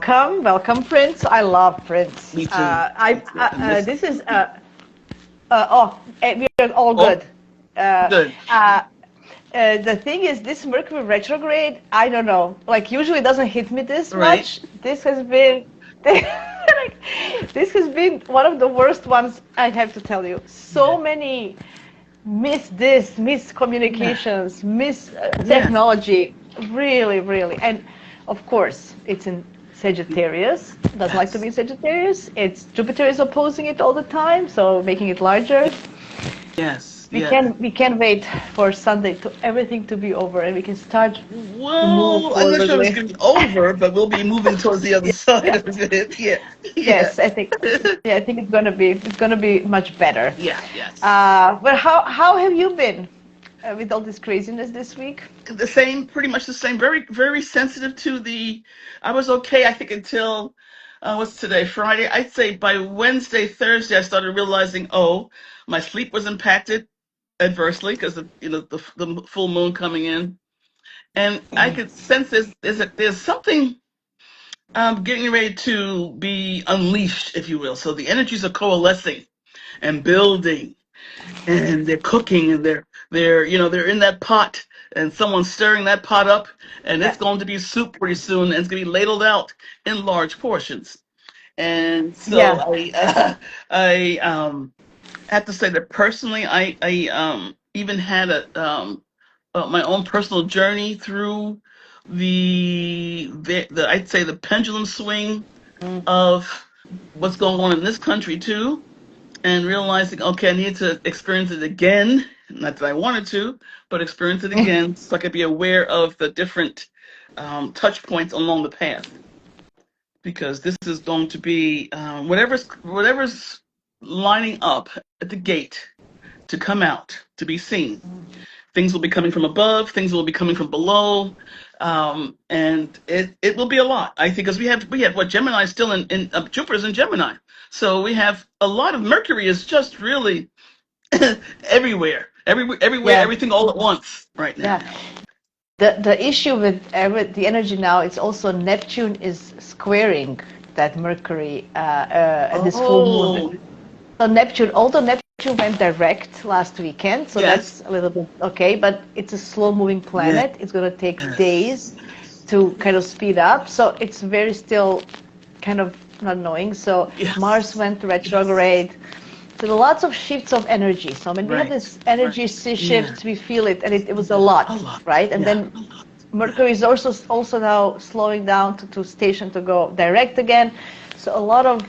Welcome, Prince. I love Prince. Me too. Me too. I miss This is we're all Oh, good. Uh, good. uh, the thing is, this Mercury retrograde, I don't know. Like usually, it doesn't hit me this Right. much. This has been, like, this has been one of the worst ones. I have to tell you. Yeah. So many Yeah. miscommunications, miss Yeah. technology, really, really. And of course, it's in Sagittarius. Doesn't like to be Yes. in Sagittarius. It's Jupiter is opposing it all the time, so making it larger. Yes. We Yeah. can we can wait for Sunday to everything to be over and we can start to move Well, I'm not sure if it's forwardly. going to be over, but we'll be moving towards the other side Yeah. of it. Yeah. Yeah. Yes, I think. Yeah, I think it's gonna be much better. Yeah. Yes. But how have you been with all this craziness this week? The same, pretty much the same. Very, very sensitive to the. I was okay, I think, until what's today? Friday. I'd say by Wednesday, Thursday, I started realizing, oh, my sleep was impacted adversely because of the full moon coming in, and I could sense there's something getting ready to be unleashed, if you will. So the energies are coalescing and building, and they're cooking, and they're in that pot, and someone's stirring that pot up, and Yeah. it's going to be soup pretty soon, and it's going to be ladled out in large portions. And so Yeah. I have to say that personally, I even had my own personal journey through the I'd say the pendulum swing Mm. of what's going on in this country too, and realizing, okay, I need to experience it again. Not that I wanted to, but experience it again so I could be aware of the different touch points along the path. Because this is going to be whatever's lining up at the gate to come out to be seen. Things will be coming from above. Things will be coming from below, and it will be a lot. I think because we have what Gemini is still in Jupiter's in Gemini, so we have a lot of Mercury is just really everywhere, Yeah. everything all at once right now. Yeah. The issue with the energy now, it's also Neptune is squaring that Mercury at this full moon. Oh, So Neptune, although Neptune went direct last weekend, so yes, that's a little bit okay, but it's a slow-moving yes, planet. It's going to take days to kind of speed up. So it's very still kind of not knowing. So Mars yes, went retrograde. So there are lots of shifts of energy. So when we have right, this energy right, yeah, shift, we feel it, and it was a lot, a lot, right? And yeah. then Mercury is also now slowing down to station to go direct again. So a lot of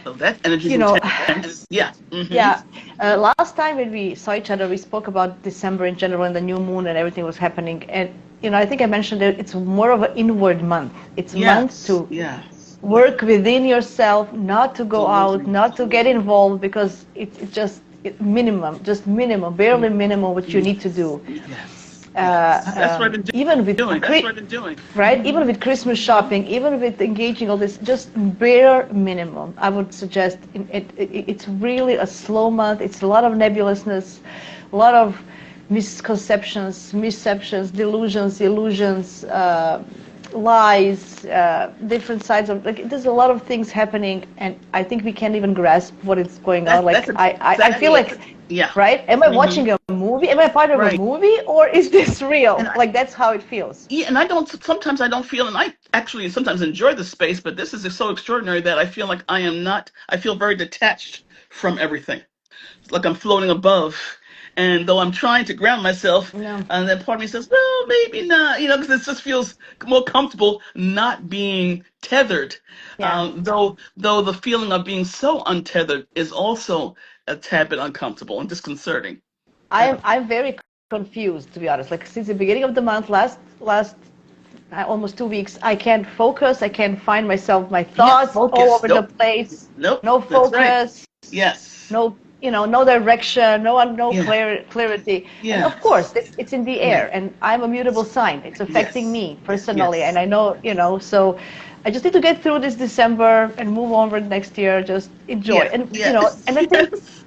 So that energy's you know intense. Yeah. Mm-hmm. yeah, last time when we saw each other, we spoke about December in general and the new moon and everything was happening. And I think I mentioned that it's more of an inward month. It's a month Yes. to Yes. work within yourself, not to go out, Absolutely. not to get involved, because it's just minimum, barely minimum what you need to do. Yes. Yes. That's what I've been Even with doing. That's what I've been doing. right? Even with Christmas shopping, even with engaging all this, just bare minimum. I would suggest it's really a slow month. It's a lot of nebulousness, a lot of misconceptions, misceptions, delusions, illusions, lies, different sides of like. There's a lot of things happening, and I think we can't even grasp what is going on. That's Like I feel exactly it. like, Yeah. right? Am I Hmm. watching a movie? Am I part of a Right. movie, or is this real? And I, Like that's how it feels. yeah, and I don't. Sometimes I don't feel, and I actually sometimes enjoy the space, but this is so extraordinary that I feel like I am not. I feel very detached from everything. Like I'm floating above. And though I'm trying to ground myself, No. and then part of me says, well, maybe not, because it just feels more comfortable not being tethered. Yeah. Though the feeling of being so untethered is also a tad bit uncomfortable and disconcerting. Uh, I'm very confused, to be honest. Like since the beginning of the month, last almost 2 weeks, I can't focus. I can't find myself, my Can't thoughts all focus. over the Nope. place. Nope. No That's right. focus, Yes. no no direction, no Yeah. clarity. And of course, Yes. it's in the Yeah. air, and I'm a mutable sign. It's affecting Yes. me personally, and Yes. I know So I just need to get through this December and move onward next year. Just enjoy, Yeah. and Yes. and I think Yes.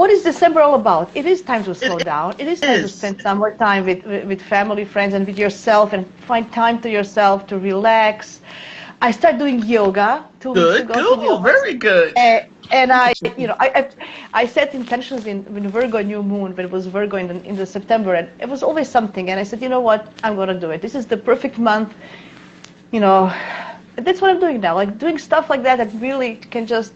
but what is December all about? It is time to slow It down. It is time to is. spend some more time with family, friends, and with yourself, and find time to yourself to relax. I started doing yoga 2 weeks Good. ago, to be Good. honest. Very good. And I set intentions in Virgo new moon, but it was Virgo in the September, and it was always something. And I said, you know what, I'm gonna do it. This is the perfect month. You know, that's what I'm doing now. Like doing stuff like that really can just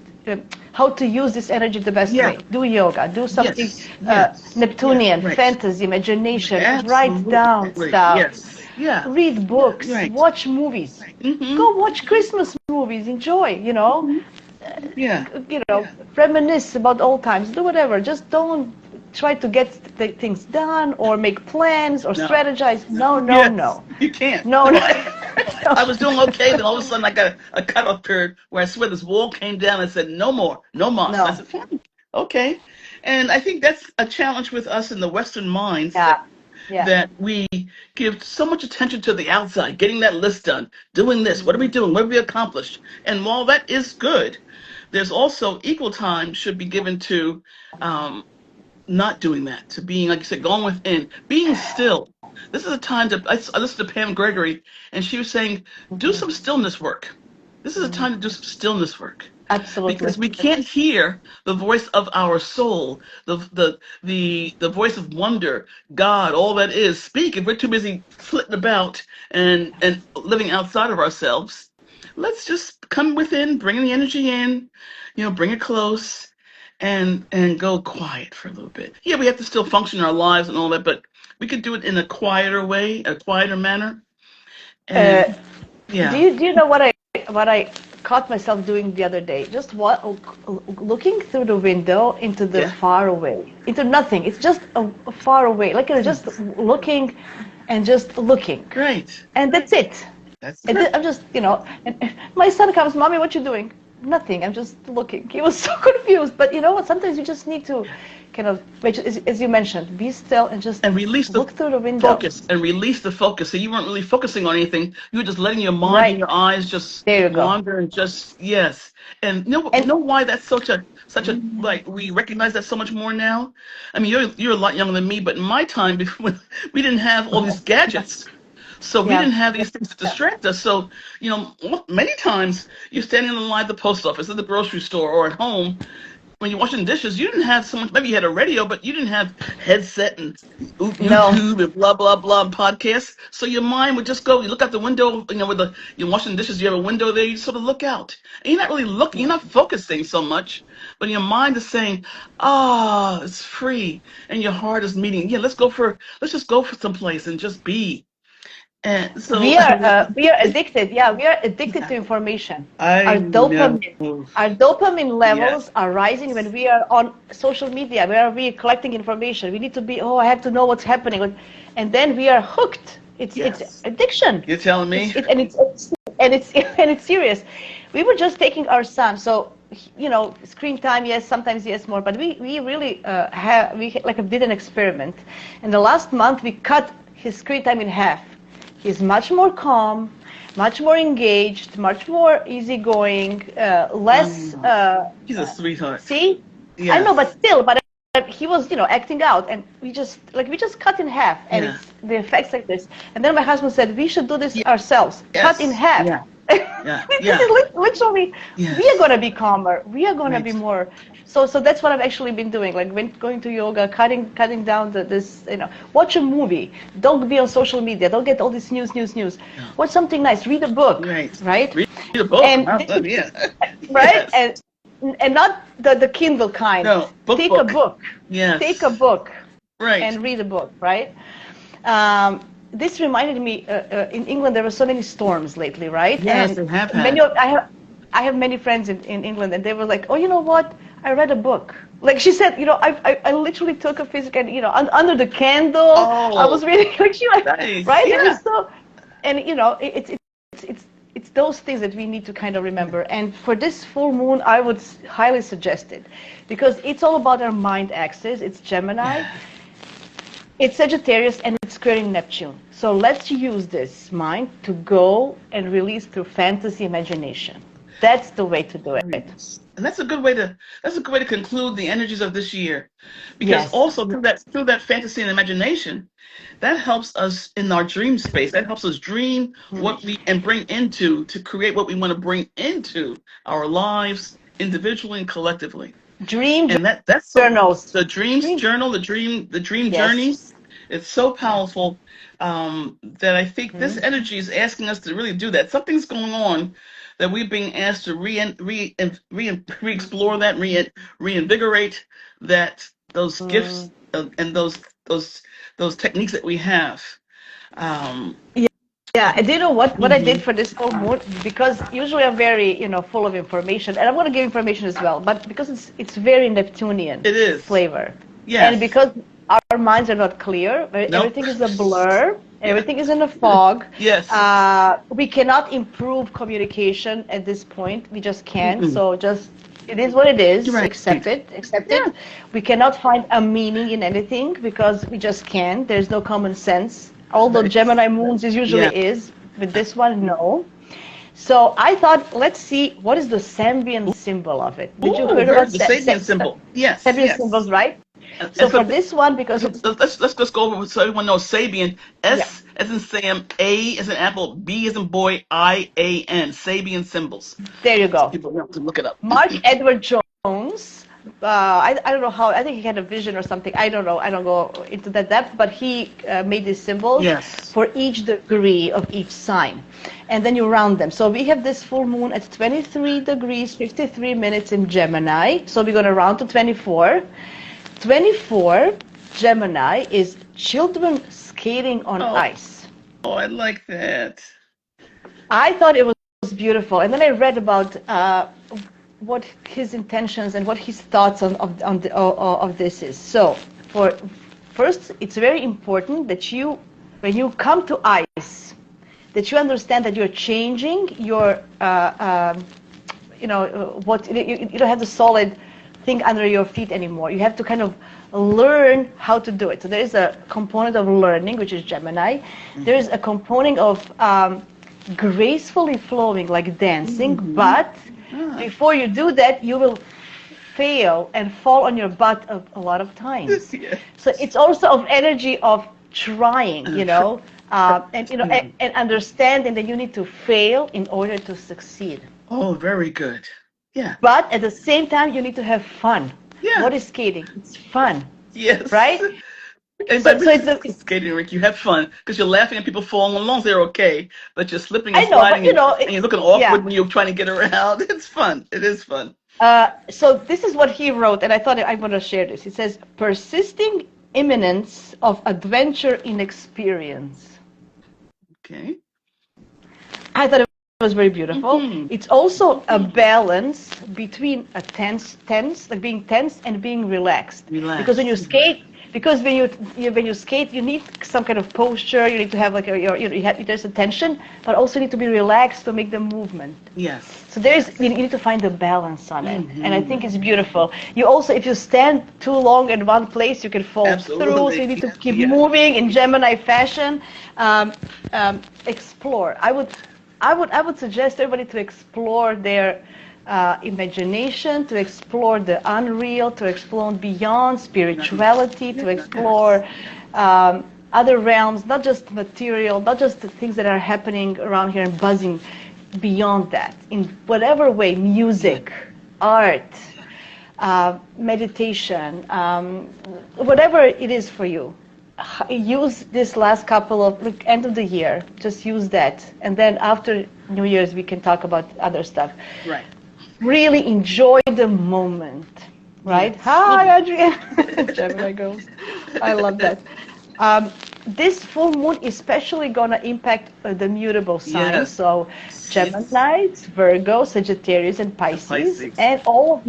how to use this energy the best Yeah. way. Do yoga, do something Yes. Yes. Neptunian, Yeah. Right. fantasy, imagination. Write down Absolutely. stuff. Yes. Yeah. Read books. Right. Watch movies. Mm-hmm. Go watch Christmas movies. Enjoy. Yeah. Reminisce about old times. Do whatever. Just don't try to get the things done or make plans or No. strategize. No, no, Yes. no. You can't. No, no. I was doing okay, then all of a sudden I got a cutoff period where I swear this wall came down and said, no more, no more. So I No. said, fine, okay. And I think that's a challenge with us in the Western minds Yeah. Yeah. that we give so much attention to the outside, getting that list done, doing this, what are we doing, what have we accomplished? And while that is good, there's also equal time should be given to um, not doing that, to being, like you said, going within, being still. This is a time to, I listened to Pam Gregory, and she was saying, do some stillness work. This is a time to do some stillness work Absolutely. because we can't hear the voice of our soul, the voice of wonder, God, all that is. Speak if we're too busy flitting about and living outside of ourselves. Let's just come within, bring the energy in, bring it close, and go quiet for a little bit. Yeah, we have to still function our lives and all that, but we could do it in a quieter way, a quieter manner. Uh, And do yeah, you know what I caught myself doing the other day? Just looking through the window into the yeah, far away, into nothing. It's just a far away, like it's just looking and just looking, great. and that's it. That's And great. I'm just, and my son comes, Mommy, what you doing? Nothing. I'm just looking. He was so confused. But you know what? Sometimes you just need to kind of, as you mentioned, be still and just And release the look through the window. focus and release the focus. So you weren't really focusing on anything. You were just letting your mind and Right. your eyes just There you go. wander and just yes. And you And know why that's such a like we recognize that so much more now. I mean, you're a lot younger than me, but in my time, before we didn't have all these gadgets. So we yeah, didn't have these things to distract us. So, many times you're standing in the line at the post office, at the grocery store, or at home. When you're washing dishes, you didn't have so much. Maybe you had a radio, but you didn't have headset and no, YouTube and blah blah blah and podcasts. So your mind would just go. You look out the window. With you're washing dishes. You have a window there. You sort of look out, and you're not really looking. You're not focusing so much, but your mind is saying, "Ah, it's free," and your heart is meeting. Yeah, let's just go for some place and just be. And so, we are addicted. Yeah, we are addicted yeah, to information. I Our know. dopamine, our dopamine levels Yes, are rising when we are on social media. Where we are collecting information. We need to be. Oh, I have to know what's happening, and then we are hooked. It's yes. addiction. You're telling It's me? it, and it's and it's and it's serious. We were just taking our son, so screen time, yes, sometimes yes, more, but we really did an experiment. In the last month, we cut his screen time in half. He's much more calm, much more engaged, much more easygoing, less. He's a sweetheart. See, I know, but Yes. still, but he was, acting out, and we just cut in half, and Yeah. it's the effects like this. And then my husband said we should do this ourselves, cut in Yes. half. Yeah. Yeah. This Yeah. is literally, we are Yes. gonna be calmer. We are gonna be Right. more. So that's what I've actually been doing, like going to yoga, cutting down this. Watch a movie. Don't be on social media. Don't get all this news. Yeah. Watch something nice. Read a book, Right. right? Read a book. And Yeah. right, Yes. and not the Kindle kind. No. Take a Book. book. Take a Yes. book Right. and read a book, right? This reminded me, in England there were so many storms lately, right? Yes, And they have many had. of I have many friends in England, and they were like, oh, you know what? I read a book. Like she said, I literally took a physical, under the candle. I was Oh, reading, like she like, nice. right? It Yeah. was so, and it's those things that we need to kind of remember. And for this full moon, I would highly suggest it, because it's all about our mind axis. It's Gemini. Yeah. It's Sagittarius, and it's squaring Neptune. So let's use this mind to go and release through fantasy imagination. That's the way to do it. Yes. And that's a good way to conclude the energies of this year. Because Yes. also through that fantasy and imagination, that helps us in our dream space. That helps us dream what we and bring into to create what we want to bring into our lives individually and collectively. Dream And that's so journals. the dreams Dream. journal, the dream Yes. journeys, it's so Yeah. powerful, that I think this Mhm. energy is asking us to really do that. Something's going on that we're being asked to re-explore, that reinvigorate that those gifts, Mm. and those techniques that we have. Um, Yeah, and do you know what I did mhm. for this full moon? Because usually I'm very, full of information, and I'm going to give information as well. But because it's very Neptunian It is. flavor, and Yes. because our minds are not clear, Nope. everything is a blur, Yeah. everything is in a fog. Yes. We cannot improve communication at this point. We just can't. Mm-mm. So just it is what it You're is. right. Accept it. Accept Yeah. it. We cannot find a meaning in anything because we just can't. There's no common sense. Although Right. Gemini moons is usually Yeah. is, with this one, no. So I thought, let's see what is the Sambian symbol of it. Did you Ooh, heard very about the Sabian symbol. Yes, Sambian yes. symbols, right? And So so, for this one, because it's let's just go over so everyone knows Sabian. yeah, S as in Sam, A as in Apple, B as in boy, IAN. Sabian symbols. there you So go. people have to look it up. Mark Edward Jones. I don't know how. I think he had a vision or something. I don't know. I don't go into that depth. But he made these symbols Yes. for each degree of each sign, and then you round them. So we have this full moon at 23 degrees 53 minutes in Gemini. So we're going to round to 24. 24 Gemini is children skating on Oh, ice. I like that. I thought it was beautiful, and then I read about what his intentions and what his thoughts of this is. So, for first, it's very important that when you come to ice, that you understand that you're changing your, what you don't have the solid thing under your feet anymore. You have to kind of learn how to do it. So there is a component of learning, which is Gemini. There is a component of gracefully flowing, like dancing, but before you do that, you will fail and fall on your butt a lot of times. Yes. So it's also of energy of trying, and understanding that you need to fail in order to succeed. Oh, very good. Yeah. But at the same time, you need to have fun. Yeah. What is skating? It's fun, Yes. right? Anybody So it's skating rink, you have fun because you're laughing at people falling along. They're okay, but you're slipping I and know, but sliding, and you're looking yeah. awkward when you're trying to get around. It's fun. It is fun. So this is what he wrote, and I thought I want to share this. He says, persisting imminence of adventure in experience. Okay. I thought it was very beautiful. Mhm. It's also a balance between a tense, like being tense and being relaxed. Relax. Because when you skate, when you skate, you need some kind of posture. You need to have like there's a tension, but also need to be relaxed to make the movement. Yes. So you need to find the balance on it, and I think it's beautiful. You also, if you stand too long in one place, you can fall Absolutely. through. So you need to keep Yeah. moving in Gemini fashion. Explore. I would suggest everybody to explore their imagination, to explore the unreal, to explore beyond spirituality, to explore other realms, not just material, not just the things that are happening around here and buzzing, beyond that, in whatever way, music, art, meditation, whatever it is for you. Use this last couple of end of the year. Just use that, and then after New Year's we can talk about other stuff. Right. Really enjoy the moment, right? Yes. Hi, Adrienne. Gemini girls, I love that. This full moon especially gonna impact the mutable signs. Yes. So Gemini, Virgo, Sagittarius, and Pisces, Pisces. and all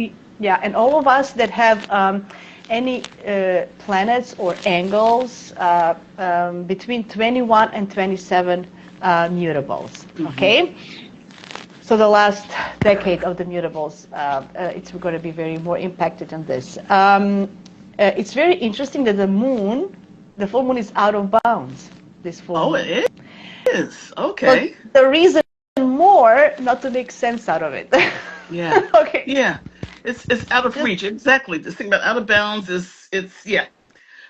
of us that have any planets or angles between 21 and 27 mutables. Okay. So the last decade of the mutables, it's going to be very more impacted on this. It's very interesting that the full moon is out of bounds. This full moon. Oh, it is. Okay. But the reason more better not to make sense out of it. Yeah. Okay. Yeah. It's out of Just reach. Exactly. This thing about out of bounds is it's yeah.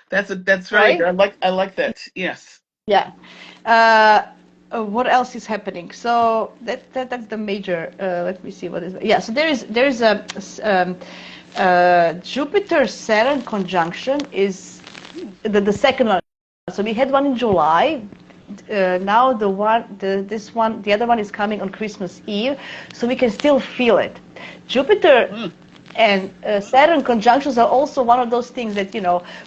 That's very good. right. I like that. Yes. Yeah. Uh, what else is happening? So that's the major. Let me see what is. Yeah. So there is a Jupiter Saturn conjunction is the second one. So we had one in July. Now the other one is coming on Christmas Eve, so we can still feel it. Jupiter Mm. and Saturn conjunctions are also one of those things that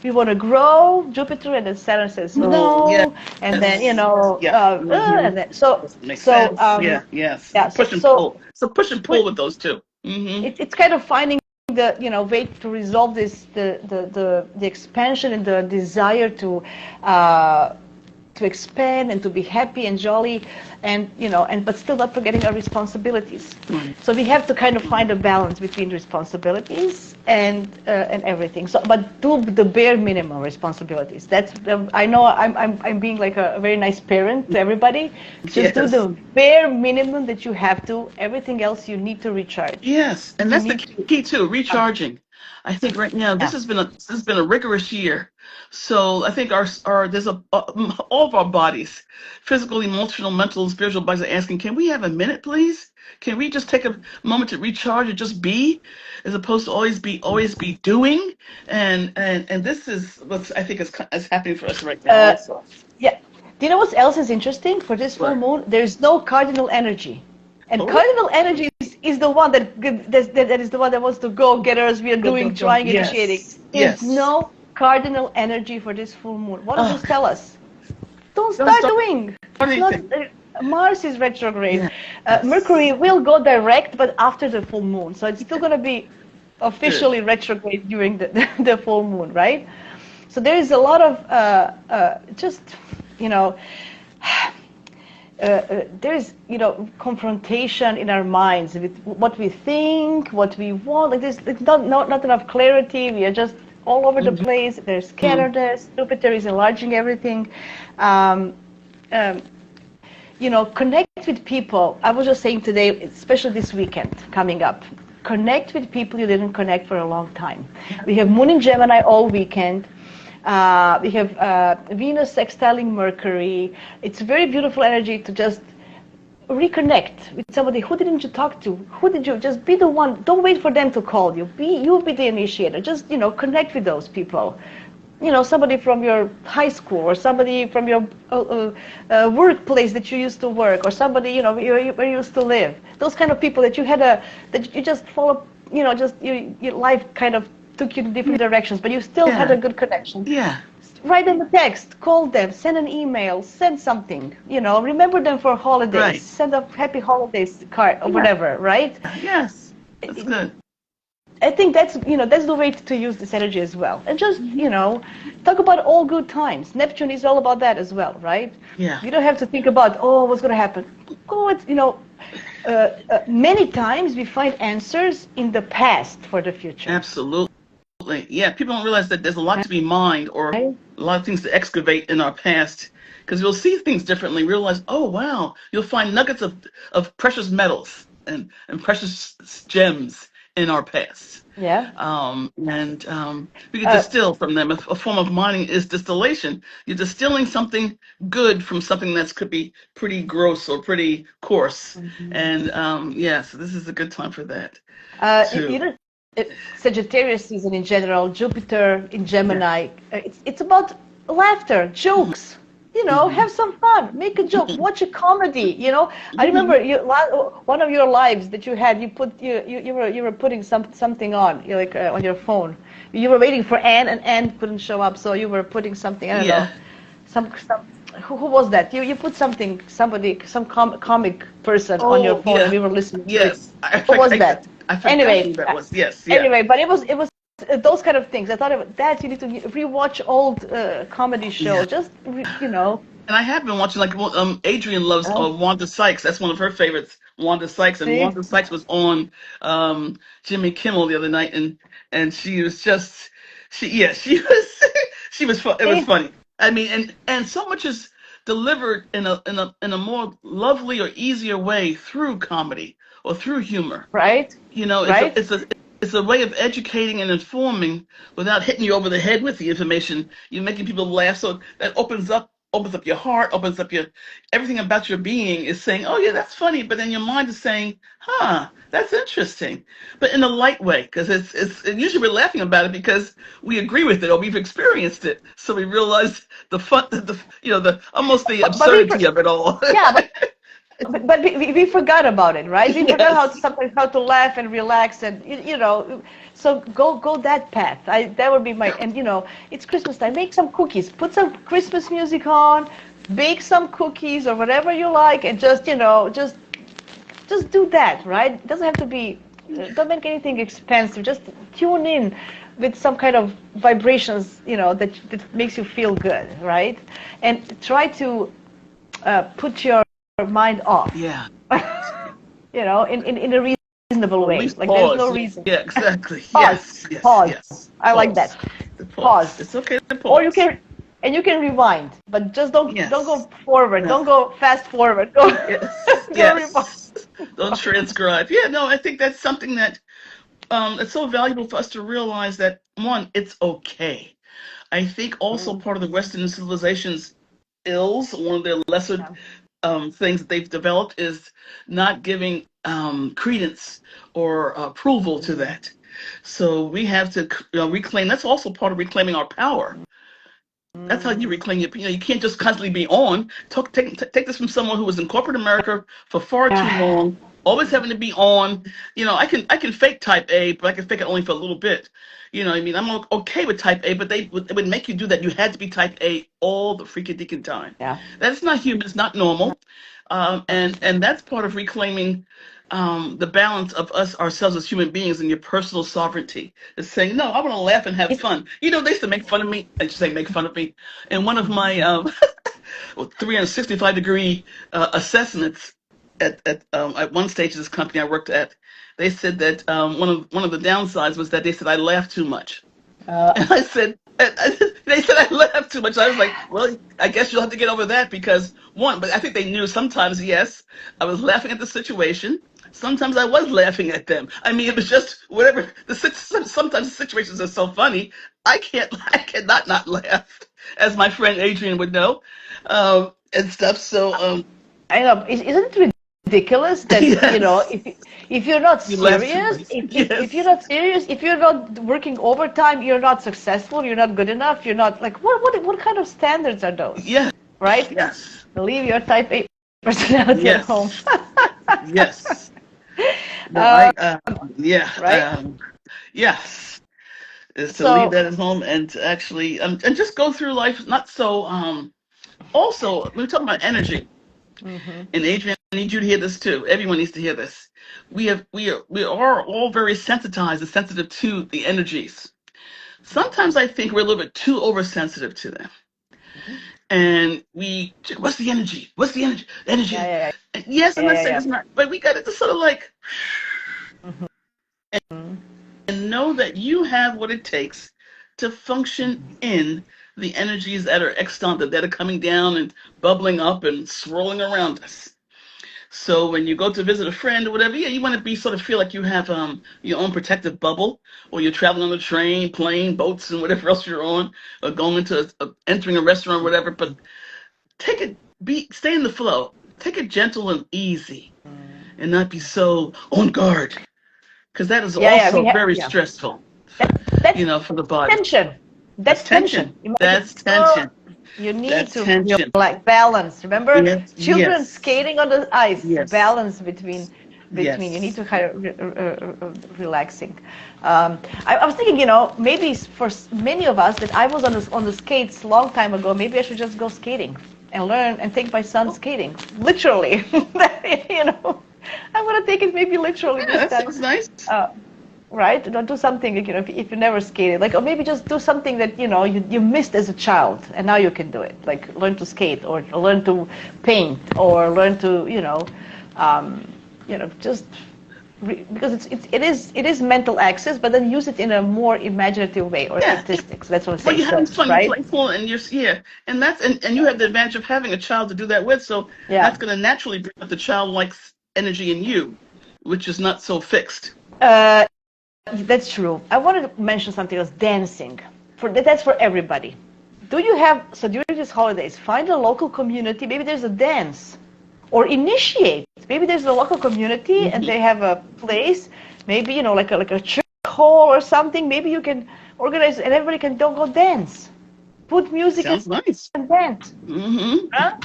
we want to grow Jupiter, and then Saturn says Oh, yes. no, and then Yeah. and then so Doesn't make so sense. Yeah. Yes. yeah, Push and so pull. So push and pull with those two. it's kind of finding the way to resolve this the expansion and the desire to expand and to be happy and jolly, and but still not forgetting our responsibilities. Right. So we have to kind of find a balance between responsibilities and everything. So, but do the bare minimum responsibilities. That's I know I'm being like a very nice parent to everybody. Just do Yes. the bare minimum that you have to. Everything else you need to recharge. Yes, and You that's the need key to. key too, recharging. I think right now Yeah. this has been a rigorous year. So I think our there's all of our bodies, physical, emotional, mental, and spiritual bodies are asking, can we have a minute, please? Can we just take a moment to recharge and just be, as opposed to always be doing? And this is what I think is happening for us right now Uh, also. yeah. Do you know what else is interesting for this full What? moon? There's no cardinal energy. And Oh, cardinal energy is the one that is the one that wants to go get us. We are go, go, doing, go. trying, initiating. Yes, There's yes. no cardinal energy for this full moon. What does Oh, this tell us? Don't don't start start doing. It's not. anything. Mars is retrograde. Yes. Mercury will go direct, but after the full moon. So it's still going to be Good. officially retrograde during the full moon, right? So there is a lot of just, you know, there's confrontation in our minds with what we think, what we want. Like there's not enough clarity. We are just all over the place. There's Mhm. scatterness. Jupiter is enlarging everything. Um, um, connect with people. I was just saying today, especially this weekend coming up, connect with people you didn't connect for a long time. We have Moon in Gemini all weekend. We have Venus sextiling Mercury. It's very beautiful energy to just reconnect with somebody. Who didn't you talk to? Who did you just be the one? Don't wait for them to call you. Be the initiator. Just connect with those people. Somebody from your high school, or somebody from your workplace that you used to work, or somebody where you used to live. Those kind of people that that you just follow. Just your life kind of took you in different directions, but you still had Yeah. a good connection. Yeah. Write them a text, call them, send an email, send something. Remember them for holidays. Right. Send a happy holidays card or Yeah. whatever, right? Yes. That's good. I think that's the way to use this energy as well. And just talk about all good times. Neptune is all about that as well, right? Yeah. You don't have to think about what's going to happen. Go with many times we find answers in the past for the future. Absolutely. Yeah. People don't realize that there's a lot to be mined or Right? a lot of things to excavate in our past because we'll see things differently. Realize, oh wow, you'll find nuggets of precious metals and precious gems in our past. Yeah. We can Uh, distill from them. A form of mining is distillation. You're distilling something good from something that's could be pretty gross or pretty coarse. And yeah, so this is a good time for that you too. know, Sagittarius season in general, Jupiter in Yeah. Gemini, it's about laughter, jokes. Hmm. Have some fun, make a joke, watch a comedy. I remember one of your lives that you had. You were putting something on, like on your phone. You were waiting for Anne, and Anne couldn't show up, so you were putting something. I don't know, Yeah. some. Who was that? You put some comic person on your Oh, phone, and yeah. we were listening to it. Yes. What was that? I forgot Anyway, who that was. Yes. Yeah. anyway, but it was those kind of things. I thought of that. You need to rewatch old comedy Yeah. shows. Just And I have been watching like Adrian loves uh, Wanda Sykes. That's one of her favorites, Wanda Sykes. And see, Wanda Sykes was on Jimmy Kimmel the other night, and she was just she was she was fun. It was see, funny. I mean, and so much is delivered in a more lovely or easier way through comedy or through humor. Right? You know, Right? it's a way of educating and informing without hitting you over the head with the information. You're making people laugh, so that opens up your heart, opens up your everything about your being is saying, "Oh yeah, that's funny," but then your mind is saying, "Huh, that's interesting," but in a light way, because and usually we're laughing about it because we agree with it or we've experienced it, so we realize the fun, the almost the But we, absurdity of it all. yeah, but we forgot about it, right? We forgot how to Yes. sometimes how to laugh and relax, and so go that path. That would be my, and it's Christmas time. Make some cookies. Put some Christmas music on. Bake some cookies or whatever you like, and just do that, right? It doesn't have to be. Don't make anything expensive. Just tune in with some kind of vibrations, that makes you feel good, right? And try to put your mind off, Yeah. in a reasonable Or at way. least Like there's no pause. reason. Yeah, exactly. Pause, Yes, yes, pause. yes. I like that. Pause. The pause. Pause. It's okay to Or you pause. can, and you can rewind, but just don't Yes. go forward. No. Don't go fast forward. Go Yes. go rewind. Yes. Don't transcribe. Yeah, no, I think that's something that it's so valuable for us to realize that one, it's okay. I think also part of the Western civilization's ills, one of their lesser Yeah. things that they've developed is not giving credence or approval to that. So we have to reclaim. That's also part of reclaiming our power. That's how you Mm. reclaim your. You can't just constantly be on. Take this from someone who was in corporate America for far too Ah, long, always having to be on. I can fake type A, but I can fake it only for a little bit. I mean, I'm okay with type A, but it would make you do that. You had to be type A all the freaking deacon time. yeah. That's not human. It's not normal. And that's part of reclaiming the balance of us ourselves as human beings and your personal sovereignty. Is saying, no, I want to laugh and have It, fun. They used to make fun of me. I should say make fun of me. In one of my 365-degree assessments at one stage of this company I worked at, they said that one of the downsides was that they said I laughed too much. uh, And I said, they said I laughed too much. I was like, well, I guess you'll have to get over that because one, but I think they knew sometimes, yes, I was laughing at the situation. Sometimes I was laughing at them. I mean, it was just whatever. Sometimes the situations are so funny, I cannot not laugh, as my friend Adrian would know, and stuff. So, I know. Isn't it ridiculous that yes, if you're not you laugh too serious, much. Yes, if you're not working overtime, you're not successful, you're not good enough, you're not like what kind of standards are those, yes, right? yes, Leave your type A personality at home. yes, yes. No, uh, yeah, right? yes, is to leave So, that at home and to actually, and just go through life not so, also, we're talking about energy, hmm and Adrian, I need you to hear this too. Everyone needs to hear this. We are all very sensitized and sensitive to the energies. Sometimes I think we're a little bit too oversensitive to them. And what's the energy? What's the energy? The yeah, energy. yeah, And yes, I'm yeah, not yeah, saying yeah. it's not, but we got to just sort of like, Mhm. and know that you have what it takes to function in the energies that are extant, that are coming down and bubbling up and swirling around us. So when you go to visit a friend or whatever, yeah, you want to be sort of feel like you have your own protective bubble, or you're traveling on a train, plane, boats, and whatever else you're on, or going into entering a restaurant or whatever. But stay in the flow. Take it gentle and easy, and not be so on guard, because that is Yeah, yeah, also very yeah. stressful, That's for the body. tension. That's That's tension. tension. Imagine, That's tension. you need That's to tension. like balance. Remember, Yes, children yes, skating on the ice, yes, balance between. You need yes. to kind of relaxing. I was thinking, maybe for many of us that I was on the skates long time ago. Maybe I should just go skating and learn and take my son skating. Literally, I'm gonna take it maybe literally Yeah, this that time. sounds nice. Uh, right? Don't do something like, if you never skated, like, or maybe just do something that you missed as a child, and now you can do it. Like learn to skate, or learn to paint, or learn to um, just because it is mental access, but then use it in a more imaginative way or Yeah. artistic. So that's what I'm Well, saying. you're having So, fun, you're right? playful, and and and you have the advantage of having a child to do that with. So that's Yeah. going to naturally bring up the childlike energy in you, which is not so fixed. Uh, that's true. I wanted to mention something else. Dancing. That's for everybody. Do you have, so during these holidays, find a local community. Maybe there's a dance, or initiate. Maybe there's a local community and Hmm. they have a place. Maybe like a church hall or something. Maybe you can organize and everybody can go dance. Put music Sounds nice. and dance. Hmm. Huh?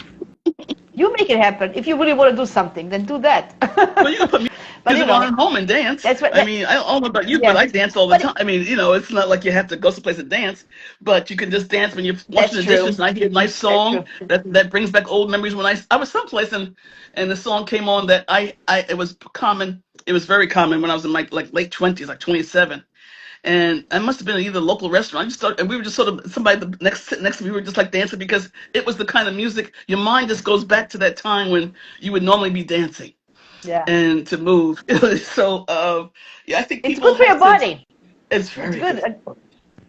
You make it happen. If you really want to do something, then do that. Well, you can put But music on at home and dance. that's what. I mean, I don't know about you, but Yes. I dance all the But time. I mean, it's not like you have to go someplace and dance, but you can just dance when you're washing that's the true. dishes and I hear a nice That's song true. that brings back old memories when I was someplace and the song came on that it was common. It was very common when I was in my like late 20s, like 27. And I must have been at either local restaurant. I just started, and we were just sort of somebody the next sitting next to me. We were just like dancing because it was the kind of music your mind just goes back to that time when you would normally be dancing Yeah. and to move. So yeah, I think It's people good for your have to. body. It's It's very good. good.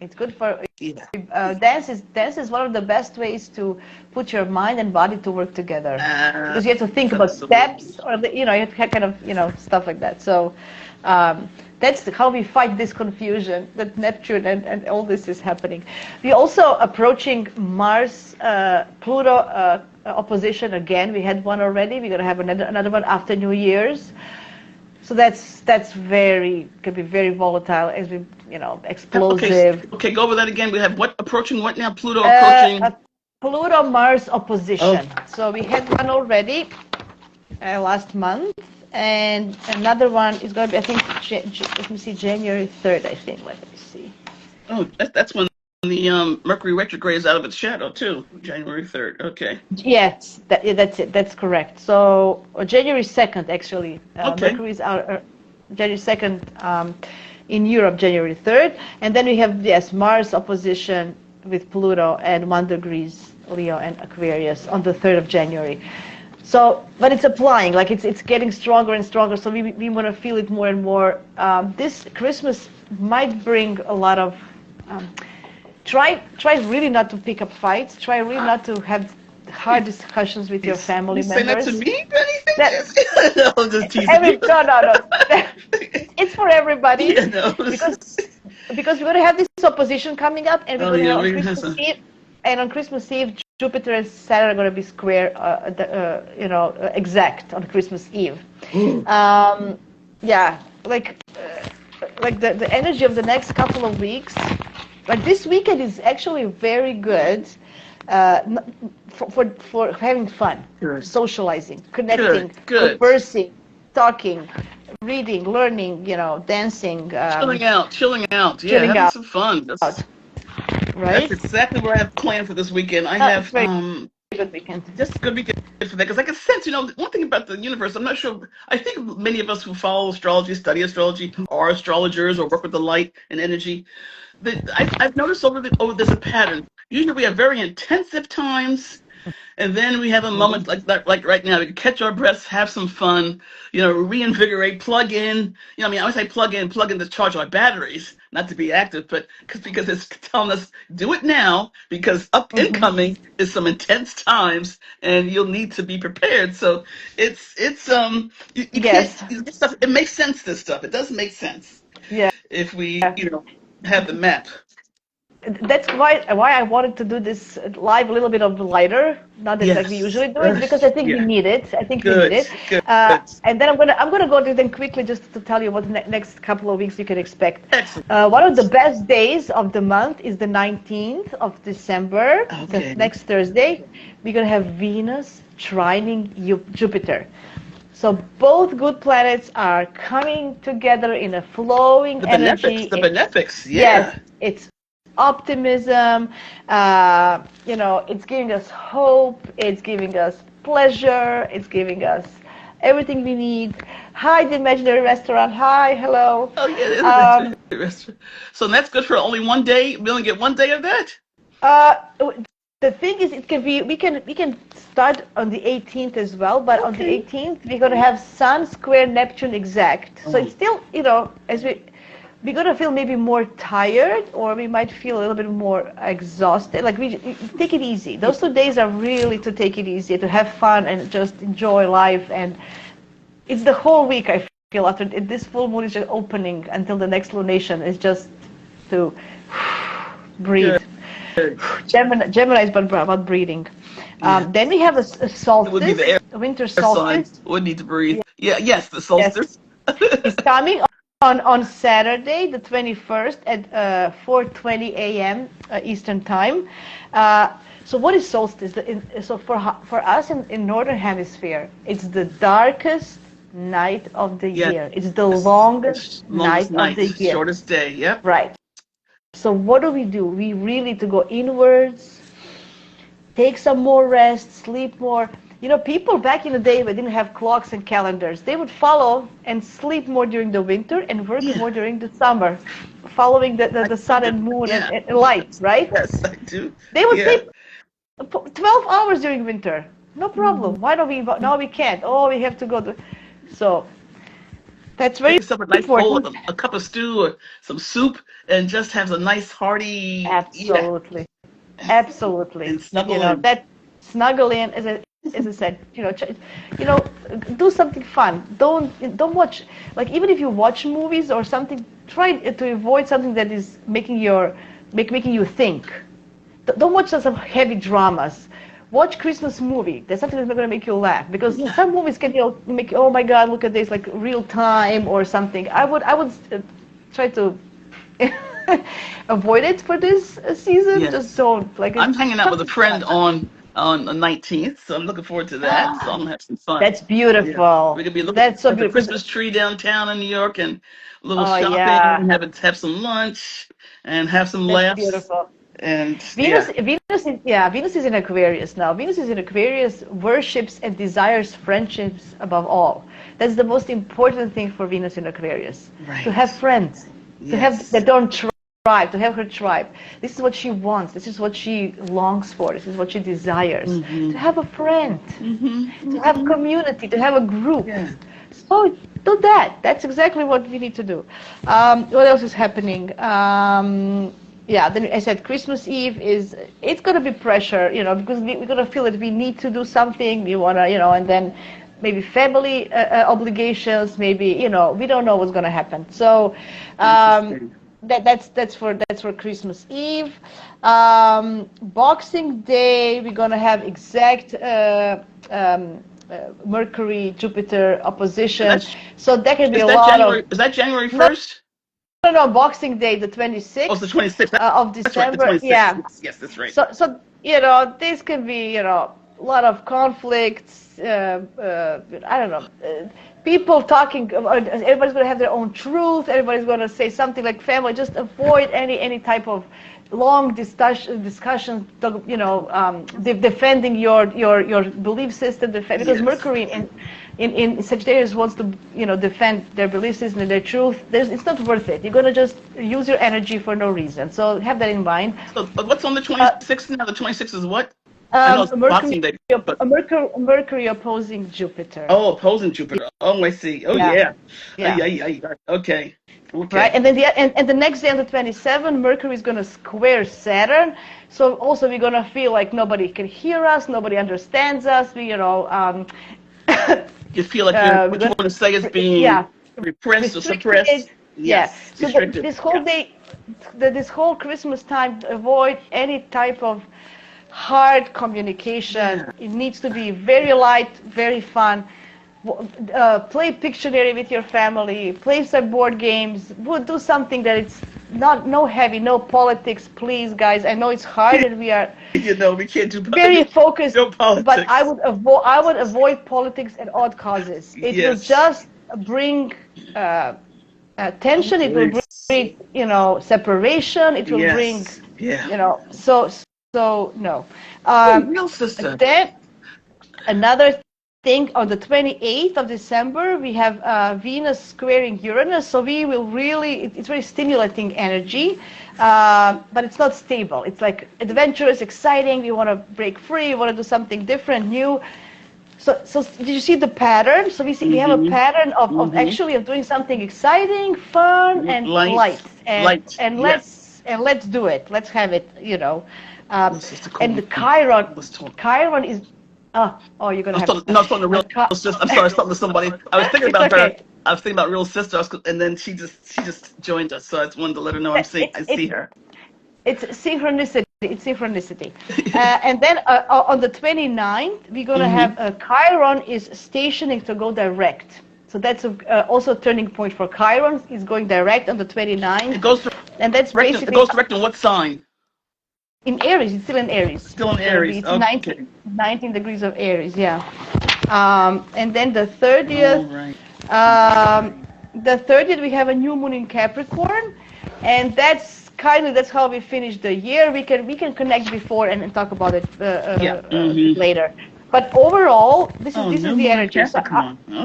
It's good for Yeah. dance is one of the best ways to put your mind and body to work together because you have to think about Absolutely. steps or you have to kind of stuff like that. So that's how we fight this confusion that Neptune and all this is happening. We're also approaching Mars Pluto opposition again. We had one already. We're gonna have another one after New Year's. So that's can be very volatile as we Okay. explosive. Okay. Go over that again. We have what approaching what now? Pluto A approaching. Pluto Mars Oh, opposition. So we had one already last month, and another one is going to be, I think, let me see, January 3rd, I think. Let me see. oh, that's when the Mercury retrograde is out of its shadow too. January 3rd. Okay. Yes, that's it. That's correct. So January 2nd, actually, Okay. Mercury is out. January 2nd in Europe, January 3rd, and then we have Mars opposition with Pluto and 1 degrees Leo and Aquarius on the 3rd of January. So, but it's applying, like it's getting stronger and stronger. So we want to feel it more and more. This Christmas might bring a lot of. Try really not to pick up fights. Try really not to have hard discussions with your You family saying that to members. me? Anything? That No, I'm just teasing you. no. It's for everybody Yeah, no. because we're going to have this opposition coming up, and we're Oh going to yeah, have on we're gonna have Christmas some. Eve. And on Christmas Eve, Jupiter and Saturn are going to be square, exact on Christmas Eve. Ooh. Yeah, like the energy of the next couple of weeks. Like this weekend is actually very good for having fun, Good, socializing, good, connecting, good. conversing, talking, reading, learning, dancing, Chilling out. Yeah, chilling having out, some fun. That's right? exactly what I have planned for this weekend. I It's have very good weekend. just gonna be good for that because I can sense, one thing about the universe. I'm not sure. I think many of us who follow astrology, study astrology, are astrologers or work with the light and energy. I've noticed there's a pattern. Usually we have very intensive times and then we have a moment like that, like right now. We can catch our breaths, have some fun, reinvigorate, plug in. I mean, I always say plug in to charge our batteries, not to be active, but because it's telling us do it now because Hmm. incoming is some intense times and you'll need to be prepared. So you can't Yes. this stuff. It makes sense. This stuff it does make sense Yeah. if we have the map. That's why I wanted to do this live a little bit of lighter, not as like we Yes. usually do it, because I think we Yeah. need it. I think we need Good. it. Good. And then I'm gonna go to them quickly just to tell you what the next couple of weeks you can expect. Excellent. One of the best days of the month is the 19th of December, the Okay. next Thursday. We're gonna have Venus trining Jupiter. So both good planets are coming together in a flowing The benefics. energy. The benefics. Yes, Yeah. it's optimism. It's giving us hope. It's giving us pleasure. It's giving us everything we need. Hi, the imaginary restaurant. Hi, hello. Oh yeah, it is Um, a restaurant. So that's good for only one day. We only get one day of that. uh, the thing is, it can be we can start on the 18th as well, but on the Okay. 18th we're gonna have Sun square Neptune exact. So it's Oh, still, as we're gonna feel maybe more tired, or we might feel a little bit more exhausted. Like we take it easy. yeah. Those 2 days are really to take it easy, to have fun and just enjoy life. And it's the whole week I feel after this full moon is just opening until the next lunation is just to breathe. Good. Good. Gemini is about breathing. Yeah. Then we have a It would be the solstice, air a winter sign solstice. would need to breathe. Yeah. Yes, the Yes, solstice. it's coming on Saturday, the 21st at 4:20 a.m. Eastern time. So what is solstice? So for us in Northern Hemisphere, it's the darkest night of the Yes. year. It's the longest Longest night of night, the year. shortest day. Yep. Right. So what do? We really need to go inwards, take some more rest, sleep more. People back in the day when didn't have clocks and calendars, they would follow and sleep more during the winter and work Yeah. more during the summer, following the sun and moon Yeah. and light, right? Yes, I do. They would Yeah. sleep 12 hours during winter. No Mhm. problem. Why don't we? Now we can't. Oh, we have to go to. So that's Make very yourself a nice bowl important. of a cup of stew or some soup, and just have a nice hearty, yeah, Absolutely. Absolutely. and snuggle in. That snuggle in, as I said, you know, do something fun. Don't watch, like, even if you watch movies or something, try to avoid something that is making you think. Don't watch some heavy dramas. Watch Christmas movie. There's something that's going to make you laugh, because Yeah. some movies can make you, oh my God, look at this, like real time or something. I would try to avoid it for this season. Just Yes. don't, like, I'm it's hanging out with a something friend fun. on the 19th, so I'm looking forward to that. So I'm gonna have some fun. That's Yeah. We're beautiful. gonna be looking That's so at the beautiful. Christmas tree downtown in New York, and a little Oh yeah, shopping, have some lunch, and have some that's laughs. beautiful. And yeah. Venus is in Aquarius now. Venus is in Aquarius, worships and desires friendships above all. That's the most important thing for Venus in Aquarius. To have Right. friends, to have Yes. that don't tribe, to have her tribe. This is what she wants. This is what she longs for. This is what she desires. To Mm-hmm. have a friend, Mm-hmm. to have Mm-hmm. community, to have a group. Yeah. So do that. That's exactly what we need to do. What else is happening? Yeah, then I said Christmas Eve it's going to be pressure, because we're going to feel that we need to do something. We want to, and then maybe family obligations, maybe, we don't know what's going to happen. So Interesting. that's for Christmas Eve. Boxing Day, we're going to have exact Mercury Jupiter And opposition. So that can be a lot of. Is that January No, 1st? no, Boxing Day, the Oh, it's the 26th 26th. of That's right, the December. 26th. Yeah. Yes, yes, that's right. So this can be, a lot of conflicts. I don't know. People talking. Everybody's going to have their own truth. Everybody's going to say something like family. Just avoid any type of long discussions. Defending your belief system. Because Yes. Mercury in Sagittarius wants to, defend their belief system and their truth. It's not worth it. You're gonna just use your energy for no reason. So have that in mind. So, what's on the Uh, 26th now? The 26th is what? I know it's Mercury, Boxing Day, but Mercury opposing Jupiter. oh, opposing Jupiter. Oh, I see. Oh, Yeah, yeah. yeah. Okay. Right, Okay. and then the next day on the 27th, Mercury is gonna square Saturn. So also we're gonna feel like nobody can hear us, nobody understands us. You feel like We're what you gonna, want to say is being yeah, repressed or restricted. suppressed. Yeah. Yes. So Restricted. this whole Yeah. day, this whole Christmas time, avoid any type of hard communication. Yeah. It needs to be very light, very fun. Play Pictionary with your family. Play some board games. Do something that it's no heavy, no politics, please, guys. I know it's hard and we are We can't do very focused, no but I politics. would avoid politics at all causes. It will Yes. just bring tension. It will Yes. bring separation. It will bring Yes. Yeah. so no. Oh, real sister. Then another think on the 28th of December, we have Venus squaring Uranus. So we will really, it's very stimulating energy, but it's not stable. It's like adventurous, exciting. We want to break free. We want to do something different, new. So did you see the pattern? So we have a Mm-hmm. pattern of Mm-hmm. actually of doing something exciting, fun, and light. Light. And Yeah. let's do it. Let's have it, Let's just call and the me. Let's talk. Chiron is, oh, you're gonna have No, I was talking to real sister. I'm sorry, I was talking to somebody. I was thinking it's about her. okay. I was thinking about real sister, and then she just joined us. So I just wanted to let her know I see her. It's synchronicity. It's synchronicity. And then on the 29th, we're going to have Chiron is stationing to go direct. So that's also a turning point for Chiron. It's going direct on the 29th. It goes and that's direct. basically It goes direct in what sign? In Aries. It's still in Aries. Still in Aries. It's Okay. 19 degrees of Aries. Yeah. And then the 30th. All right. The 30th, we have a new moon in Capricorn, and that's how we finish the year. We can connect before and talk about it later. But overall, this is the energy.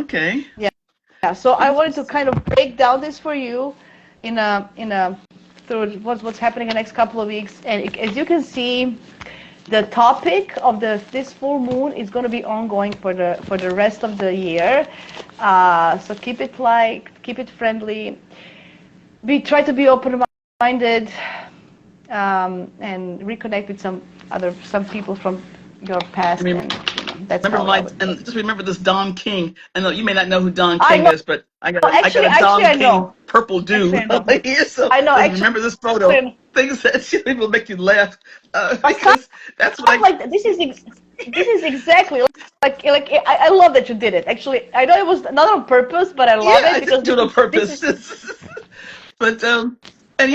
Okay. Yeah. So I wanted to kind of break down this for you in a through what's happening in the next couple of weeks. And as you can see, the topic of this full moon is going to be ongoing for the rest of the year. So keep it light, keep it friendly. We try to be open-minded and reconnect with some people from your past. That's and just remember this Don King. I know you may not know who Don King is, but I got a Don King purple dew here. So I know. Remember this photo. Things that will make you laugh because that's what like. This is exactly like I love that you did it. Actually, I know it was not on purpose, but I love it because I didn't do it on purpose. But and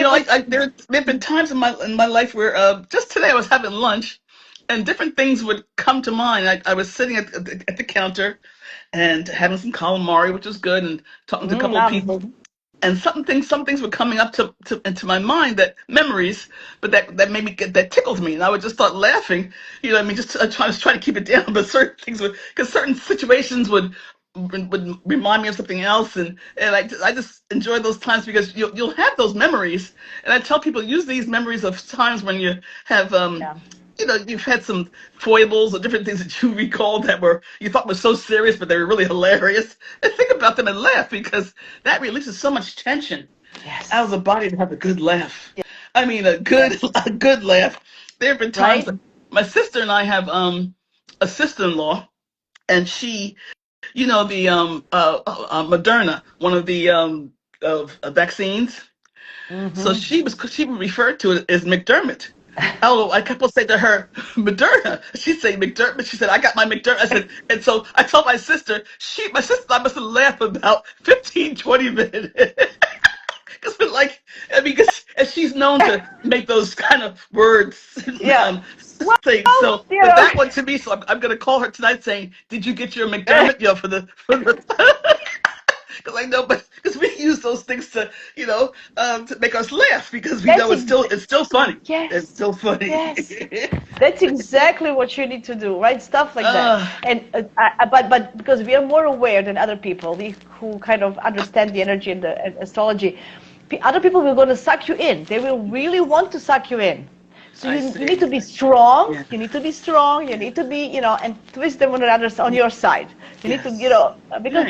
there have been times in my life where just today I was having lunch, and different things would come to mind. I was sitting at the counter and having some calamari, which was good, and talking to a couple of people. And some things were coming up into my mind, that memories, but that made me that tickled me, and I would just start laughing. Just try to keep it down. But certain things because certain situations would remind me of something else, and I just enjoy those times because you'll have those memories. And I tell people, use these memories of times when you have you've had some foibles or different things that you recalled that you thought were so serious, but they were really hilarious. And think about them and laugh, because that releases so much tension out of the body to have a good laugh. Yeah. I mean, a good laugh. There have been times my sister and I have a sister-in-law, and she, the Moderna, one of the vaccines. So she would refer to it as McDermott. Oh, I kept on saying to her, Moderna. She'd say McDermott. She said, I got my McDermott. I said, and so I told my sister and I must have laughed about 15, 20 minutes. Because she's known to make those kind of words. Things. So, but that one to me, so I'm going to call her tonight saying, did you get your McDermott? For the because I know, but because we use those things to make us laugh, because we know it's still funny. Yes, it's still funny. Yes, that's exactly what you need to do, right? Stuff like that. And but because we are more aware than other people, who kind of understand the energy and the astrology, other people will go to suck you in. They will really want to suck you in. So you need to be strong. Yeah. You need to be strong. You need to be, and twist them on your side. You need to, because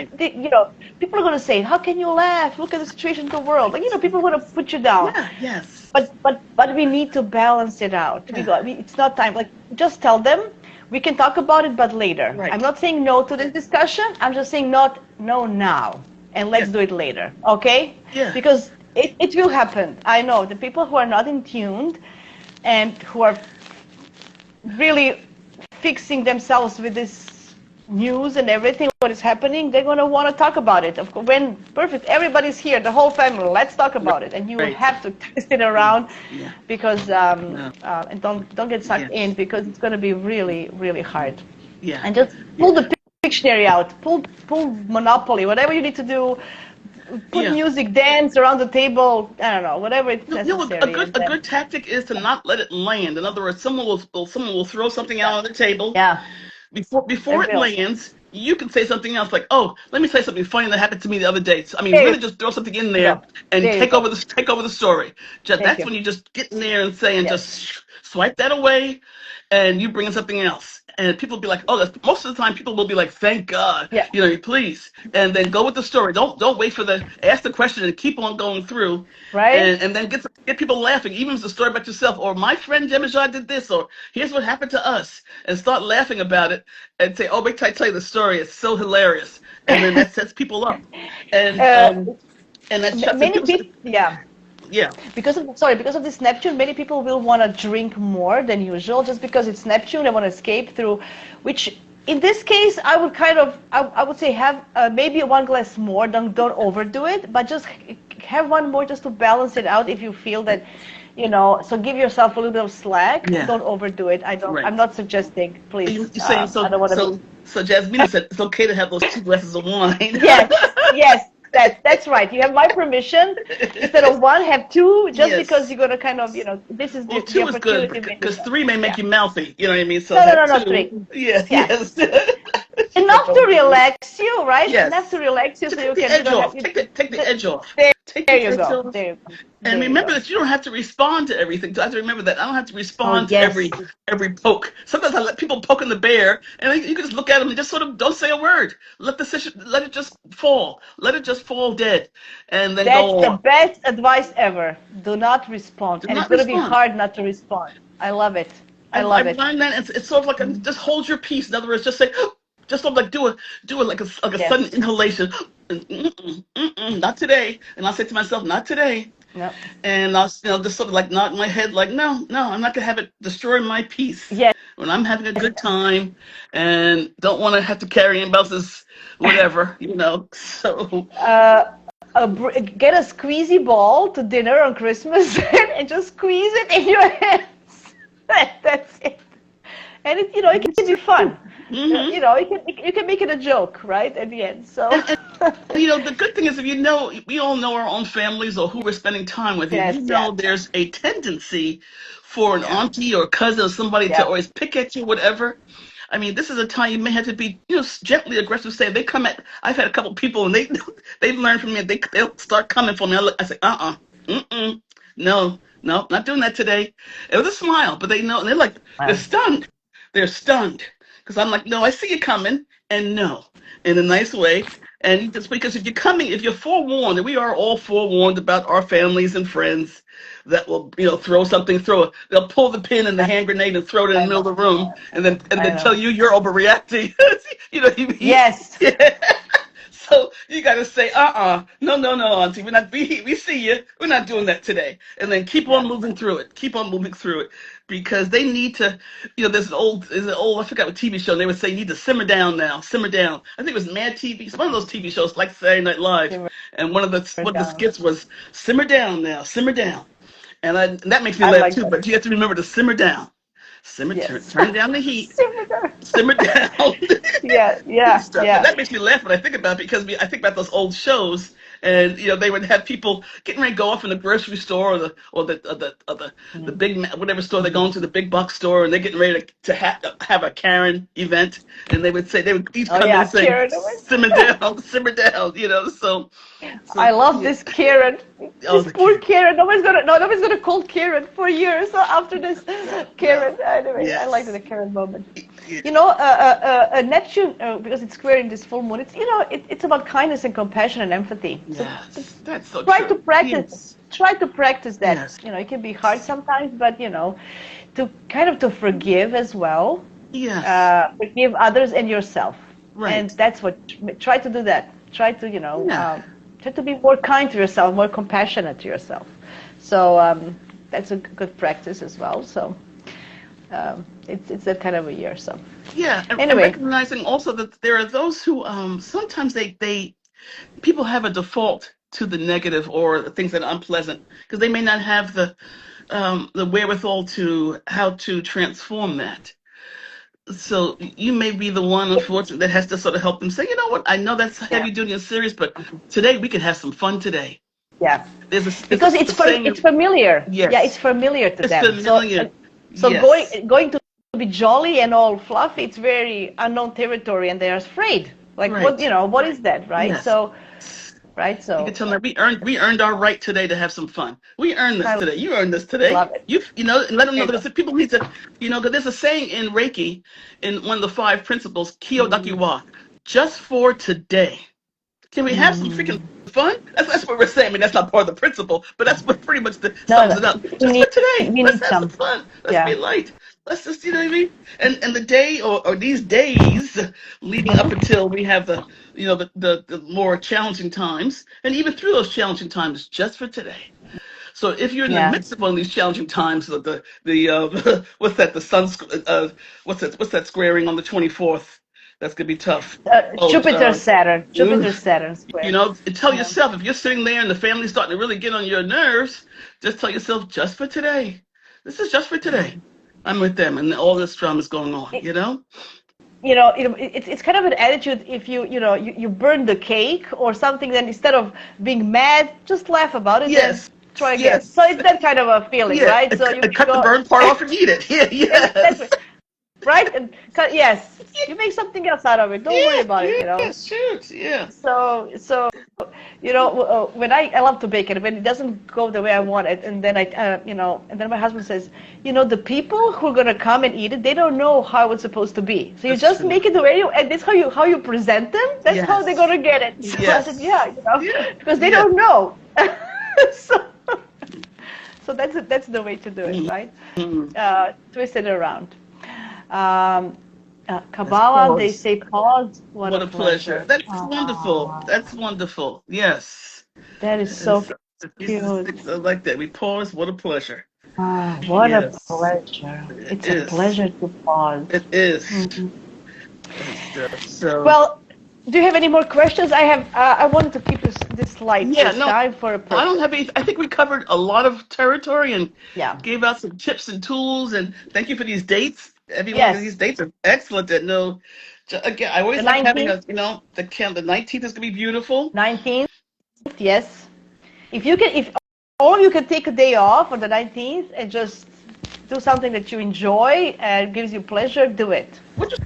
people are going to say, "How can you laugh? Look at the situation in the world." People are going to put you down. Yeah, yes. But we need to balance it out. Yeah. It's not time. Like, just tell them we can talk about it, but later. Right. I'm not saying no to this discussion. I'm just saying no now, and let's do it later. Okay? Yeah. Because it will happen. I know the people who are not in tuned and who are really fixing themselves with this news and everything, what is happening, they're going to want to talk about it. Of course, perfect, everybody's here, the whole family, let's talk about it. And you will have to twist it around, because and don't get sucked in, because it's going to be really, really hard. Yeah. And just pull the Pictionary out, pull Monopoly, whatever you need to do. Put music, dance around the table. I don't know, whatever it's necessary. A good tactic is to not let it land. In other words, someone will throw something out on the table. Yeah. Before it lands, you can say something else like, "Oh, let me say something funny that happened to me the other day." So, I mean, There you really, just throw something in go. there and There you go. take over the story. Just, Thank that's you. when you just get in there and say and Yes. just swipe that away, and you bring in something else. And people will be like, "Oh," most of the time people will be like, "Thank God," Yeah. please, and then go with the story. Don't wait for ask the question and keep on going through, Right? and then get people laughing, even if it's a story about yourself or my friend JeMaja did this, or here's what happened to us, and start laughing about it and say, "Oh, wait till I tell you the story. It's so hilarious," and then that sets people up, and uh, um, and that shuts and Many people. people, yeah. Yeah, Because of this Neptune, many people will want to drink more than usual just because it's Neptune. They want to escape through, which in this case, I would I would say have maybe one glass more. Don't overdo it, but just have one more just to balance it out if you feel that, so give yourself a little bit of slack. yeah, Don't overdo it. I'm right. not suggesting, please. You're saying I so don't want to be. so Jasmine said it's okay to have those 2 glasses of wine. Yes, yes, that's right. You have my permission. Instead of one, have two, just because Yes. you're gonna kind of, this is Well, the two is good opportunity maybe. because three may make Yeah. you mouthy. You know what I mean? So No, no, no, have no, three. two. Yeah. Yeah. Yes. She's like, Enough to oh, really? relax you, right? Enough to Yes. relax you To so take you the can, edge have off. you. Take the edge off. There, Take there the you edge go. off. There you go. And There you remember go. that you don't have to respond to everything. So I have to remember that I don't have to Oh, respond to yes. every poke. Sometimes I let people poke in the bear, and you can just look at them and just sort of don't say a word. Let it just fall. Let it just fall dead, and then That's go the on. best advice ever. Do not respond. Do And it's not going to be respond. hard not to respond. I love it. I love I've it. learned that it's sort of like just hold your peace. In other words, just say, just sort of like do it like a Yes. sudden inhalation. Not today. And I'll say to myself, not today. No. And I'll just sort of like nod my head, like, no, I'm not gonna have it destroy my peace Yes. when I'm having a good time, and don't want to have to carry anybody else's whatever. So Uh, get a squeezy ball to dinner on Christmas and just squeeze it in your hands. That's it. And it can be fun. hmm You can make it a joke, right, at the end. So and the good thing is, if we all know our own families or who we're spending time with. If yes, yeah, there's a tendency for an yeah, auntie or cousin or somebody to yeah. always pick at you, whatever. I mean, this is a time you may have to be, gently aggressive. Say they come at. I've had a couple people and they've learned from me. They'll start coming for me. I say, mm-mm, no, not doing that today. It was a smile, but they know, and they're Wow. stunned. They're stunned because I'm like, no, I see you coming, and no, in a nice way. And just because if you're forewarned, and we are all forewarned about our families and friends that will, they'll pull the pin and the hand grenade and throw it in the I middle know. of the room, and then I tell know. you you're overreacting. Yes. Yeah. So you got to say, no, auntie, we see you. We're not doing that today. And then keep on Yeah. moving through it. Keep on moving through it because they need to, there's an old, I forgot what TV show, and they would say, you need to simmer down now, simmer down. I think it was Mad TV. It's one of those TV shows like Saturday Night Live. Simmer And one of the down. skits was simmer down now, simmer down. And that makes me I laugh like too, that. but you have to remember to simmer down. Yes. Turn down the heat. Simmer down. Simmer down. Yeah, And yeah, stuff. And yeah. that makes me laugh when I think about it because I think about those old shows, and they would have people getting ready to go off in the grocery store or the big whatever store they're going to, the big box store, and they're getting ready to have a Karen event, and they would each Oh come in yeah, and say, Karen. "Simmer down, simmer down," I So love yeah. this Karen. Oh, This the poor Karen. Karen. Nobody's gonna call Karen for years after this. No. Karen. Anyway, I like Yes. the Karen moment. Yeah. Neptune, because it's square in this full moon. It's about kindness and compassion and empathy. So Yes. That's so try to true. practice. Yes. Try to practice that. Yes. It can be hard sometimes, but to kind of to forgive as well. Yes. Forgive others and yourself, and Right. that's what. Try to do that. Try to Yeah. try to be more kind to yourself, more compassionate to yourself. So that's a good practice as well. So it's that kind of a year. So Yeah, and anyway, recognizing also that there are those who sometimes people have a default to the negative or the things that are unpleasant because they may not have the wherewithal to how to transform that. So you may be the one, unfortunately, that has to sort of help them say, you know what, I know that's yeah, heavy duty and serious, but today we can have some fun today. yeah, There's because a saying, it's familiar. Yeah, it's yes, familiar to it's them. So familiar. so Yes, going to be jolly and all fluffy, it's very unknown territory, and they're afraid. Like, Right. what is that, right? Yes. So, You can tell them we earned our right today to have some fun. We earned this I today. You earned this today. love it. And let them know There you because people need to, because there's a saying in Reiki, in one of the 5 principles, Kyodakiwa, just for today. Can we have some freaking fun? That's what we're saying. I mean, that's not part of the principle, but that's what pretty much sums it up. Just for today, we let's need have some fun. Let's be light. Let's just, you know what I mean? And the day or these days leading up until we have the more challenging times, and even through those challenging times, just for today. So if you're in the midst of one of these challenging times, the what's that? The sun, what's that squaring on the 24th? That's gonna be tough. Jupiter Saturn square. Tell yourself, if you're sitting there and the family's starting to really get on your nerves, just tell yourself, just for today. This is just for today. I'm with them, and all this drama is going on. It's kind of an attitude. If you burn the cake or something, then instead of being mad, just laugh about it. Yes. And try again. Yes. So it's that kind of a feeling, right? So you cut the burn part off and eat it. Yes. Exactly. Right? And yes, you make something else out of it. Don't worry about it. Yes, shoot, yeah. So when I love to bake, and when it doesn't go the way I want it, and then and then my husband says, the people who are gonna come and eat it, they don't know how it's supposed to be. So you just make it the way and that's how you present them. That's how they're gonna get it. So I said, because they don't know. So that's the way to do it, right? Twist it around. Kabbalah, they say pause. What a pleasure. That's wonderful. That's wonderful. Yes. That is so cute. I like that. We pause. What a pleasure. What a pleasure. It's a pleasure to pause. It is. Well, do you have any more questions? I wanted to keep this light. Time for a person. I don't have any. I think we covered a lot of territory and gave out some tips and tools. And thank you for these dates. Every one of these dates are excellent. Again, I always like having the 19th is gonna be beautiful. 19th, yes. If all of you can take a day off on the 19th and just do something that you enjoy and gives you pleasure, do it. What did you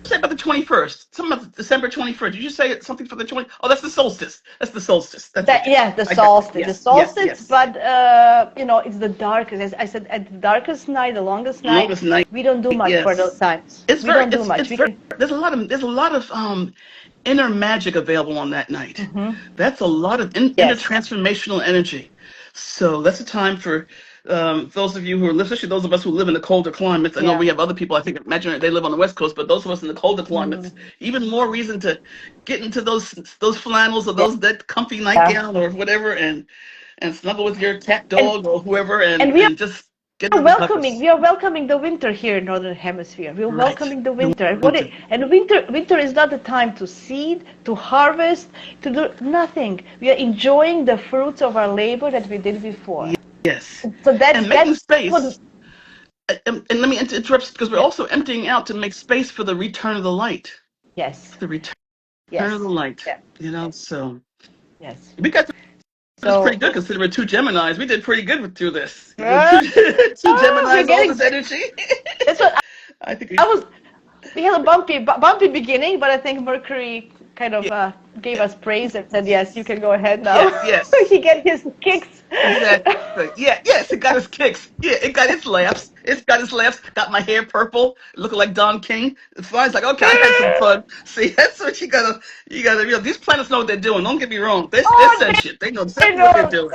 say about the 21st? Something about December 21st. Did you say something for the 20? Oh, that's the solstice. That's the solstice. The solstice. Yes, the solstice, yes. But it's the darkest. As I said, at the darkest night, the longest night. We don't do much for those times. There's a lot of inner magic available on that night. That's a lot of inner transformational energy. So that's a time for those of you who are, especially those of us who live in the colder climates. I know we have other people, imagine they live on the West Coast, but those of us in the colder climates, even more reason to get into those flannels or that comfy nightgown or whatever and snuggle with your cat, dog, or whoever and just get we are welcoming the winter here in Northern Hemisphere. We are welcoming the winter. And winter is not the time to seed, to harvest, to do nothing. We are enjoying the fruits of our labor that we did before. Yes. So that's making space. And let me interrupt because we're also emptying out to make space for the return of the light. Yes. The return of the light. Yeah. So. Yes. We got pretty good considering we're 2 Geminis. We did pretty good through this. 2 Geminis, all this energy. That's what I think. We had a bumpy beginning, but I think Mercury kind of gave us praise and said, yes, you can go ahead now. Yes. He get his kicks. Exactly. Yes, it got his kicks. Yeah, it got its laughs. Got my hair purple, looking like Don King. It's fine. It's like, okay, I had some fun. See, that's what you gotta, these planets know what they're doing. Don't get me wrong. They're sentient. They know exactly what they're doing.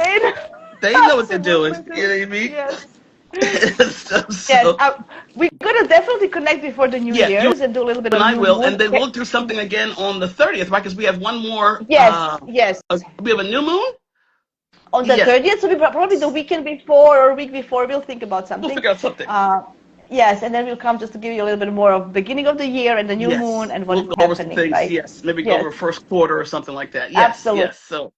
They know what they're doing. You know what I mean? Yes. Yes, we're gonna definitely connect before the New Year's and do a little bit of. And I will, and then we'll do something again on the 30th, right? Because we have one more. Yes. We have a new moon. On the 30th, so probably the weekend before or week before, we'll think about something. We'll figure out something. Yes, and then we'll come just to give you a little bit more of beginning of the year and the new moon and what's happening. Things, right? Yes, maybe go over first quarter or something like that. Yes, absolutely. Yes, so.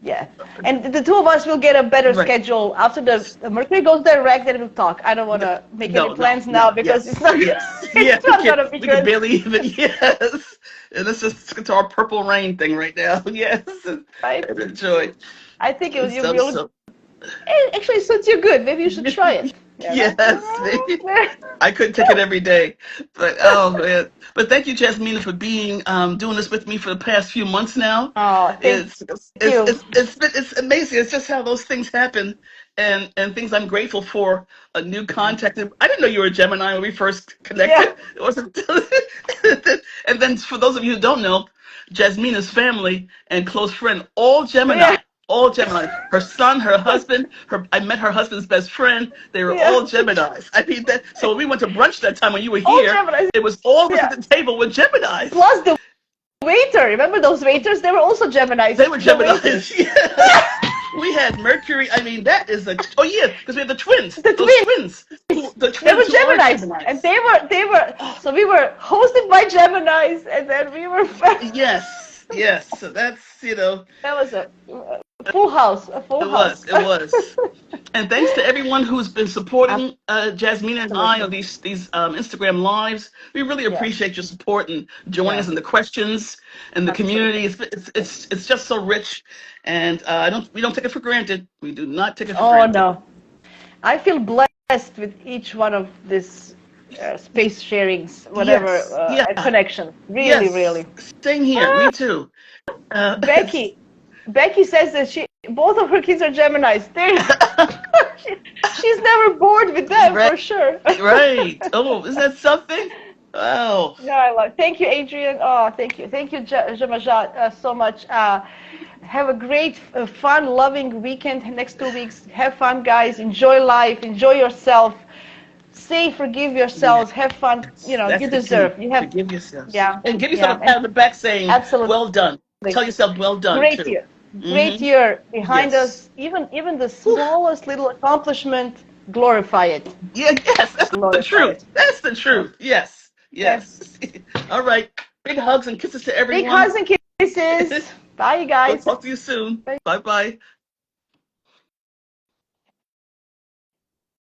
Yeah, and the two of us will get a better schedule after the Mercury goes direct. Then we'll talk. I don't want to make any plans now because it's not. It's not gonna be good. We can barely even. Yes, and let's just get to our purple rain thing right now. Yes, right. And enjoy. I think it was actually suits you good. Maybe you should try it. You know? Yes, I couldn't take it every day, but oh man! But thank you, Jasmina, for being doing this with me for the past few months now. Oh, thank you. It's amazing. It's just how those things happen, and things I'm grateful for. A new contact. I didn't know you were a Gemini when we first Yeah. connected. It wasn't. And then for those of you who don't know, Jasmina's family and close friend, all Yeah. Gemini. All Gemini. Her son, her husband, I met her husband's best friend. They were Yeah. all Geminis. I mean that. So when we went to brunch that time when you were All here, Gemini. it was all of us at Yeah. the table with Geminis. Plus the waiter. Remember those waiters? They were also Geminis. They were The waiters. Geminis. Yeah. We had Mercury. I mean, that is a. Oh yeah, because we had the twins. The Those twins. twins. The They were twins who are Geminis, and Geminis. they were. So we were hosted by Geminis, and then we were. Yes. Yes. So that's That was a full house. A full it was. house. It was. And thanks to everyone who's been supporting Jasmina and I on Absolutely. these Instagram lives. We really Yeah. appreciate your support and joining Yeah. us in the questions and the community. Absolutely. It's just so rich, and we don't take it for granted. We do not take it for Oh granted. no. I feel blessed with each one of these space sharings, whatever, Yes. Yeah. and connection. Really, Yes. really. Same here. Ah, Me too. Uh, Becky says that both of her kids are Geminis. She's never bored with them right. for sure. Right. Oh, is that something? Wow. No, I love. Thank you, Adrian. Oh, thank you, JeMaja, so much. Have a great, fun, loving weekend. Next 2 weeks. Have fun, guys. Enjoy life. Enjoy yourself. Say, forgive yourselves. Have fun. Yes, You that's the key. deserve. You have. Forgive yourselves. Yeah, And give yourself yeah, a pat and on the back saying, absolutely. well done. Tell yourself well done Great too. year. Great Hmm. year behind Yes. us. Even the Whew. smallest little accomplishment, glorify it. Yeah, yes, that's the Glorify truth. it. That's the Yeah. truth. Yes. Okay. Yes. All right. Big hugs and kisses to Big everyone. hugs and kisses. Bye, you We'll guys. talk to you soon. Bye. Bye bye.